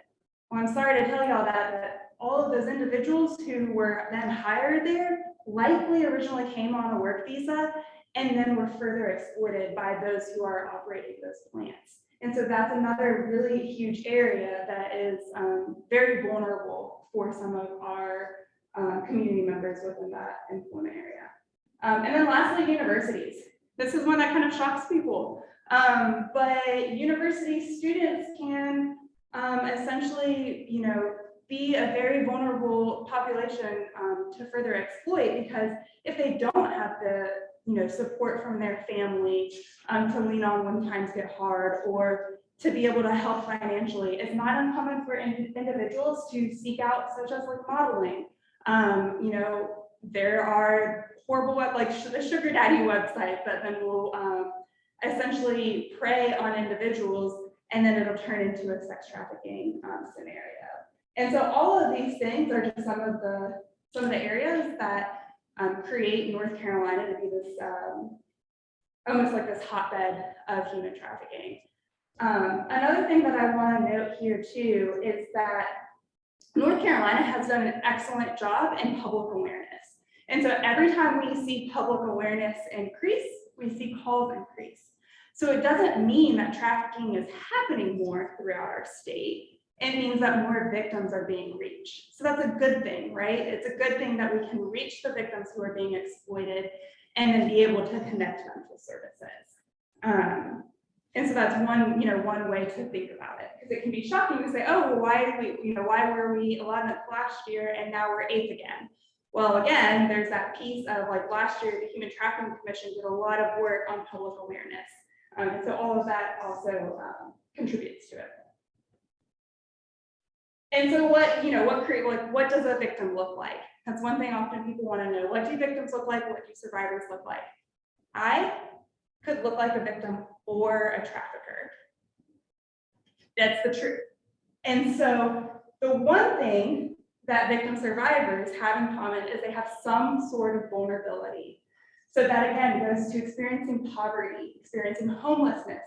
S11: Well, I'm sorry to tell y'all that all of those individuals who were then hired there likely originally came on a work visa and then were further exploited by those who are operating those plants. And so that's another really huge area that is very vulnerable for some of our community members within that employment area. And then lastly, universities. This is one that kind of shocks people. But university students can essentially, be a very vulnerable population to further exploit, because if they don't have the support from their family to lean on when times get hard, or to be able to help financially, it's not uncommon for individuals to seek out, such as like modeling. There are horrible the sugar daddy websites that then will essentially prey on individuals, and then it'll turn into a sex trafficking scenario. And so all of these things are just some of the areas that create North Carolina to be this almost like this hotbed of human trafficking. Another thing that I want to note here too is that North Carolina has done an excellent job in public awareness. And so every time we see public awareness increase, we see calls increase. So it doesn't mean that trafficking is happening more throughout our state. It means that more victims are being reached. So that's a good thing, right? It's a good thing that we can reach the victims who are being exploited and then be able to connect them to services. And so that's one way to think about it, because it can be shocking to say, oh, well, why were we 11th last year and now we're 8th again? Well, again, there's that piece of like last year, the Human Trafficking Commission did a lot of work on public awareness. And so all of that also contributes to it. And so what does a victim look like? That's one thing often people want to know. What do victims look like? What do survivors look like? I could look like a victim or a trafficker. That's the truth. And so the one thing that victim survivors have in common is they have some sort of vulnerability. So that again goes to experiencing poverty, experiencing homelessness,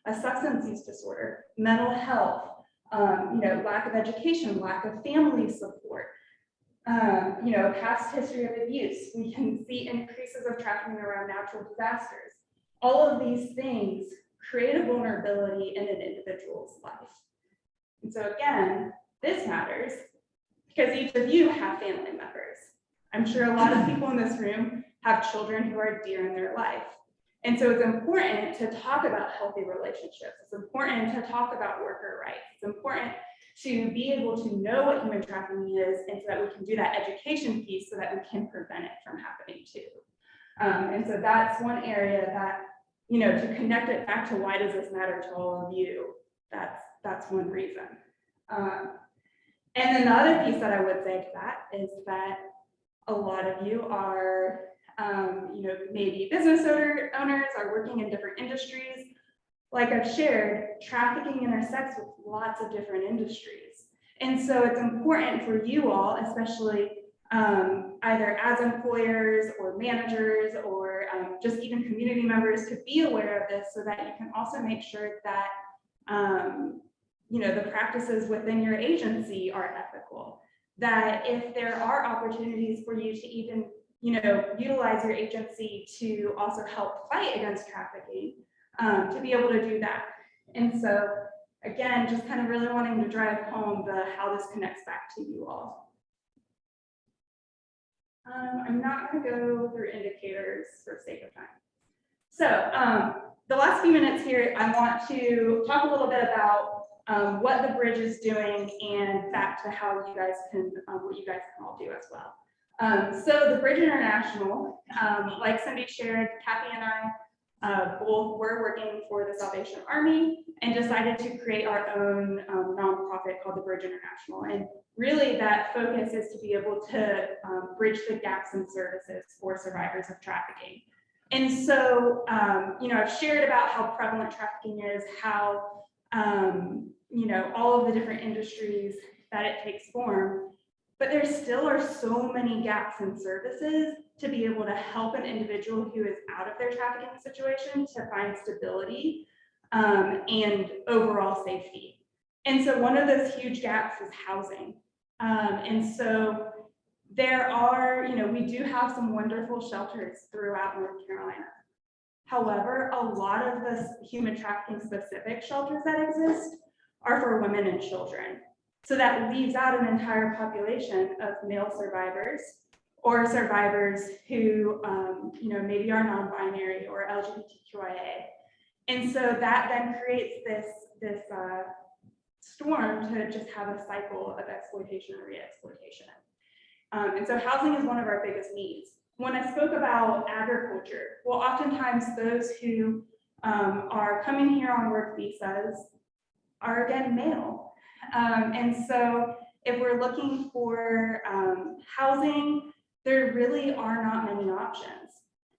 S11: a substance use disorder, mental health, lack of education, lack of family support, past history of abuse. We can see increases of trafficking around natural disasters. All of these things create a vulnerability in an individual's life. And so again, this matters because each of you have family members. I'm sure a lot of people in this room have children who are dear in their life. And so it's important to talk about healthy relationships. It's important to talk about worker rights. It's important to be able to know what human trafficking is, and so that we can do that education piece so that we can prevent it from happening too. And so that's one area that, to connect it back to why does this matter to all of you, that's one reason. And then the other piece that I would say to that is that a lot of you are maybe business owners are working in different industries. Like I've shared, trafficking intersects with lots of different industries. And so it's important for you all, especially either as employers or managers or just even community members, to be aware of this so that you can also make sure that the practices within your agency are ethical. That if there are opportunities for you to even utilize your agency to also help fight against trafficking, to be able to do that. And so again, just kind of really wanting to drive home how this connects back to you all. I'm not going to go through indicators for sake of time. So the last few minutes here, I want to talk a little bit about what the bridge is doing and back to how you guys can, what you guys can all do as well. So the Bridge International, like Cindy shared, Kathy and I both were working for the Salvation Army and decided to create our own nonprofit called the Bridge International. And really that focus is to be able to bridge the gaps in services for survivors of trafficking. And so, I've shared about how prevalent trafficking is, how, all of the different industries that it takes form, but there still are so many gaps in services to be able to help an individual who is out of their trafficking situation to find stability and overall safety. And so one of those huge gaps is housing. And so there are, we do have some wonderful shelters throughout North Carolina. However, a lot of the human trafficking specific shelters that exist are for women and children. So that leaves out an entire population of male survivors or survivors who, maybe are non-binary or LGBTQIA. And so that then creates this storm to just have a cycle of exploitation and re-exploitation. And so housing is one of our biggest needs. When I spoke about agriculture, well, oftentimes those who are coming here on work visas are again male. And so if we're looking for housing, there really are not many options.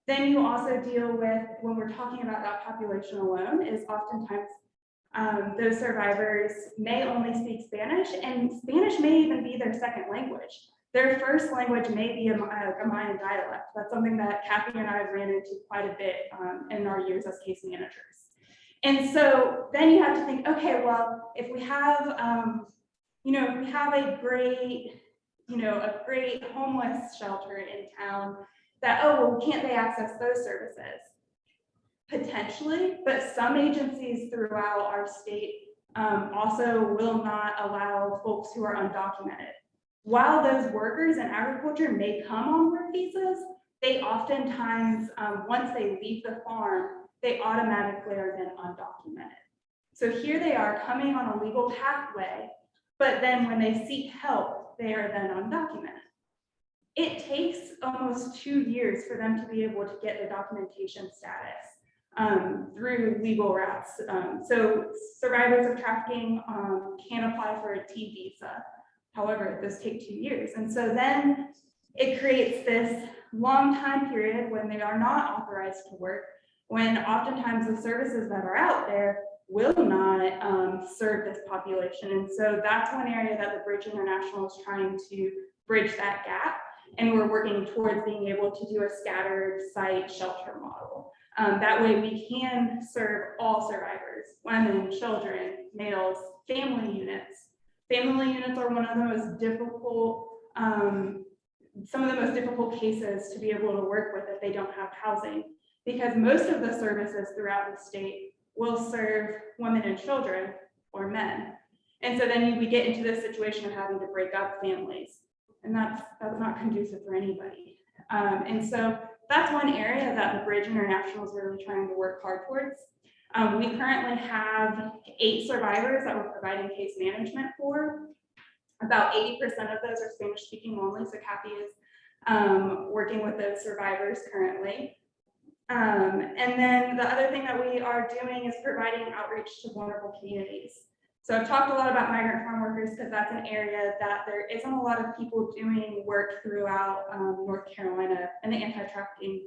S11: Then you also deal with, when we're talking about that population alone, is oftentimes those survivors may only speak Spanish, and Spanish may even be their second language. Their first language may be a Mayan dialect. That's something that Kathy and I have ran into quite a bit in our years as case managers. And so then you have to think, okay, well, if we have, if we have a great homeless shelter in town, that, oh, well, can't they access those services? Potentially, but some agencies throughout our state also will not allow folks who are undocumented. While those workers in agriculture may come on work visas, they oftentimes, once they leave the farm, they automatically are then undocumented. So here they are coming on a legal pathway, but then when they seek help, they are then undocumented. It takes almost 2 years for them to be able to get the documentation status through legal routes. So survivors of trafficking can apply for a T visa. However, those take 2 years. And so then it creates this long time period when they are not authorized to work, when oftentimes the services that are out there will not serve this population. And so that's one area that the Bridge International is trying to bridge that gap. And we're working towards being able to do a scattered site shelter model. That way we can serve all survivors, women, children, males, family units. Family units are one of the most difficult, some of the most difficult cases to be able to work with if they don't have housing, because most of the services throughout the state will serve women and children or men. And so then we get into this situation of having to break up families, and that's not conducive for anybody. And so that's one area that the Bridge International is really trying to work hard towards. We currently have 8 survivors that we're providing case management for. About 80% of those are Spanish speaking only, so Kathy is working with those survivors currently. And then the other thing that we are doing is providing outreach to vulnerable communities. So I've talked a lot about migrant farm workers because that's an area that there isn't a lot of people doing work throughout North Carolina and the anti-trafficking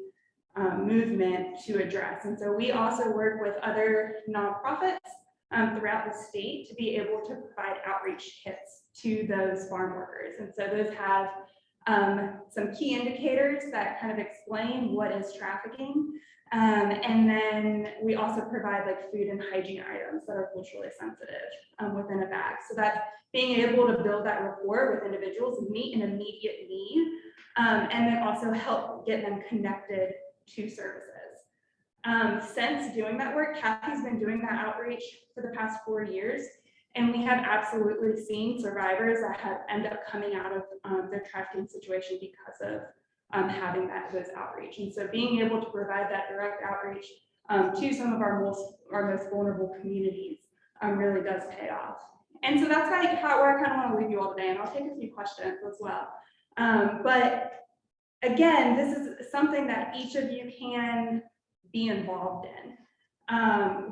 S11: movement to address. And so we also work with other nonprofits throughout the state to be able to provide outreach kits to those farm workers. And so those have some key indicators that kind of explain what is trafficking. And then we also provide like food and hygiene items that are culturally sensitive within a bag. So that's being able to build that rapport with individuals, meet an immediate need, and then also help get them connected to services. Since doing that work, Kathy's been doing that outreach for the past 4 years, and we have absolutely seen survivors that have ended up coming out of their trafficking situation because of having those outreach. And so being able to provide that direct outreach to some of our most vulnerable communities really does pay off. And so that's where I kind of want to leave you all today, and I'll take a few questions as well. But again, this is something that each of you can be involved in.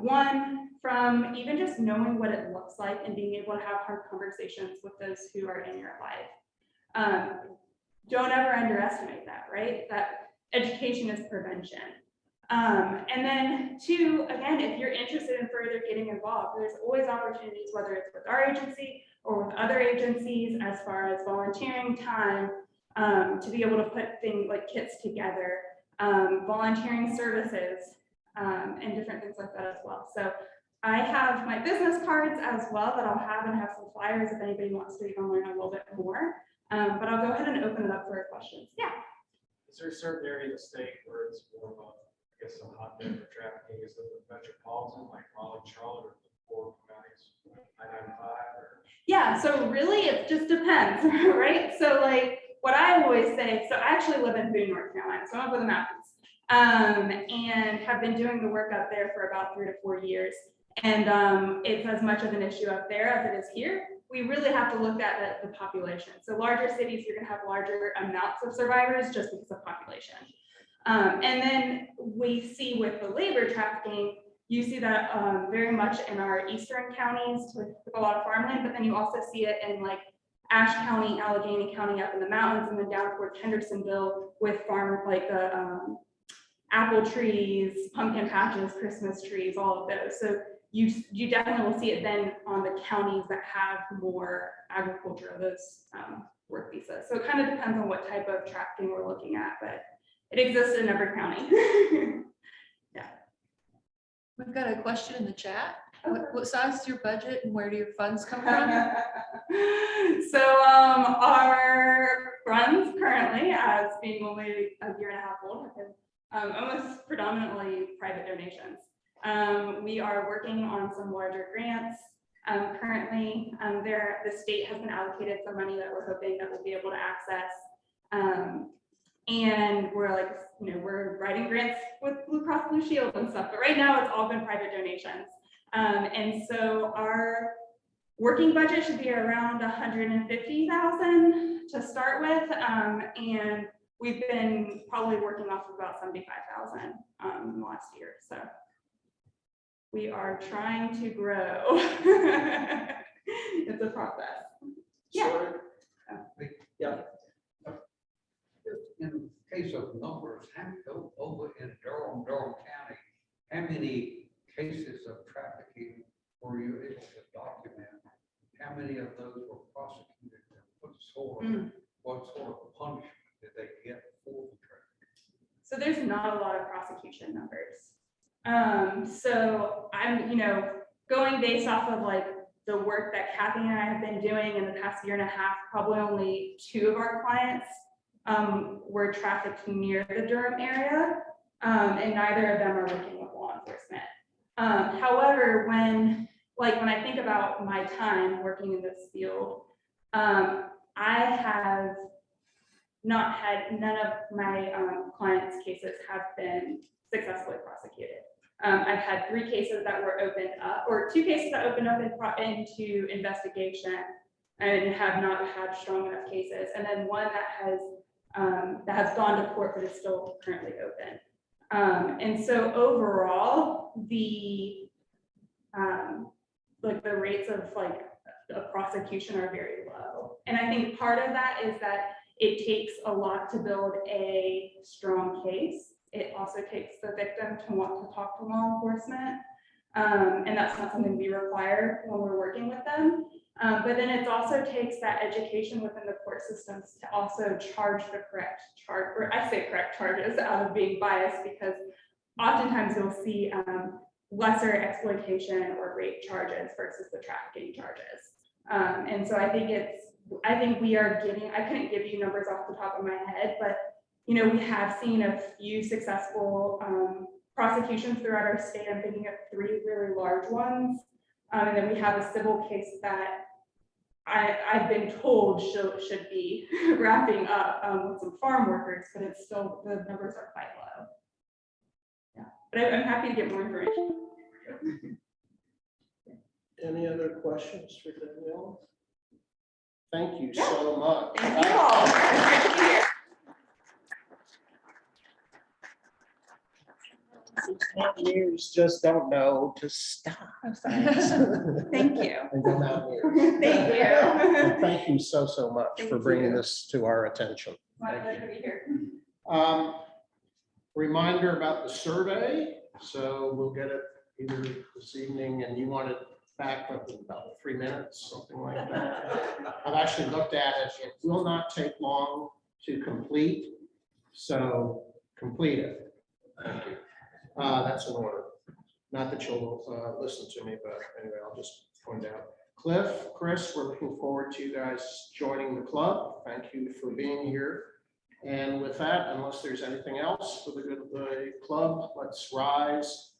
S11: One, from even just knowing what it looks like and being able to have hard conversations with those who are in your life. Don't ever underestimate that, right? That education is prevention. And then two, again, if you're interested in further getting involved, there's always opportunities, whether it's with our agency or with other agencies, as far as volunteering time, to be able to put things like kits together, volunteering services, and different things like that as well. So I have my business cards as well that I'll have, and have some flyers if anybody wants to even learn a little bit more. But I'll go ahead and open it up for questions. Yeah.
S5: Is there a certain area of the state where it's more of a, I guess, a hotbed for trafficking? Is it the metropolitan, like Raleigh, Charlotte, or the four counties, I-95, or?
S11: Yeah, so really it just depends, right? So like what I always say, so I actually live in Boone, North Carolina, so I'm over the mountains, and have been doing the work up there for about 3 to 4 years. And it's as much of an issue up there as it is here. We really have to look at the population. So larger cities, you're gonna have larger amounts of survivors just because of population. And then we see with the labor trafficking, you see that very much in our eastern counties with a lot of farmland, but then you also see it in like Ashe County, Allegheny County up in the mountains, and then down toward Hendersonville with farm, like the apple trees, pumpkin patches, Christmas trees, all of those. So you definitely will see it then on the counties that have more agriculture of those work visas. So it kind of depends on what type of trafficking we're looking at, but it exists in every county. Yeah.
S12: We've got a question in the chat. What size is your budget and where do your funds come from?
S11: So our funds currently, as being only a year and a half old, have been almost predominantly private donations. We are working on some larger grants currently. The state has been allocated some money that we're hoping that we'll be able to access. And we're like, we're writing grants with Blue Cross Blue Shield and stuff, but right now it's all been private donations. And so our working budget should be around 150,000 to start with. And we've been probably working off of about 75,000 in the last year. So we are trying to grow. It's a process. Yeah.
S13: Sorry.
S11: Yeah.
S13: In case of numbers, over in Durham County, how many cases of trafficking were you able to document? How many of those were prosecuted? And what sort of punishment did they get for the trafficking?
S11: So there's not a lot of prosecution numbers. So I'm, going based off of like the work that Kathy and I have been doing in the past year and a half, probably only 2 of our clients were trafficked near the Durham area, and neither of them are working with law enforcement. However, when I think about my time working in this field, I have not had, none of my clients' cases have been successfully prosecuted. I've had 3 cases that were opened up, or 2 cases that opened up into investigation and have not had strong enough cases, and then 1 that has gone to court but is still currently open. And so overall, the rates of prosecution are very low. And I think part of that is that it takes a lot to build a strong case. It also takes the victim to want to talk to law enforcement. And that's not something we require when we're working with them. But then it also takes that education within the court systems to also charge the correct charge, or I say correct charges out of being biased, because oftentimes you'll see lesser exploitation or rape charges versus the trafficking charges. And so I think we are getting, I couldn't give you numbers off the top of my head, but we have seen a few successful prosecutions throughout our state. I'm thinking of 3 really large ones. And then we have a civil case that I've been told should be wrapping up with some farm workers, but it's still, the numbers are quite low. Yeah, but I'm happy to get more information.
S1: Any other questions for Danyelle? Thank you so much.
S11: Thank you all. It's good to be here.
S1: Mountaineers just don't know to stop.
S11: I'm sorry. Thank you.
S1: And go Mountaineers.
S11: Thank you.
S1: And thank you so much
S11: Thank
S1: for bringing
S11: you.
S1: this to our attention.
S11: My pleasure to be here.
S1: Reminder about the survey, so we'll get it either this evening, and you want it back up in about 3 minutes, something like that. I've actually looked at it. It will not take long to complete, so complete it. Thank you. That's an order. Not that you'll listen to me, but anyway, I'll just point out. Cliff, Chris, we're looking forward to you guys joining the club. Thank you for being here. And with that, unless there's anything else for the good of the club, let's rise.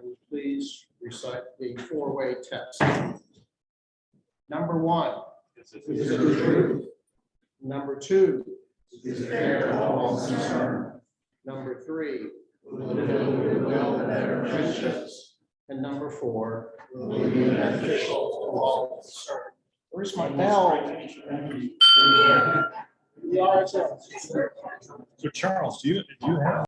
S1: And please recite the four-way test. Number 1, is it the truth? Number 2, is it fair to all concerned? Number 3, will it build better friendships? And number 4, will it be beneficial to all concerned? Where's my bell? We are.
S3: So Charles, do you have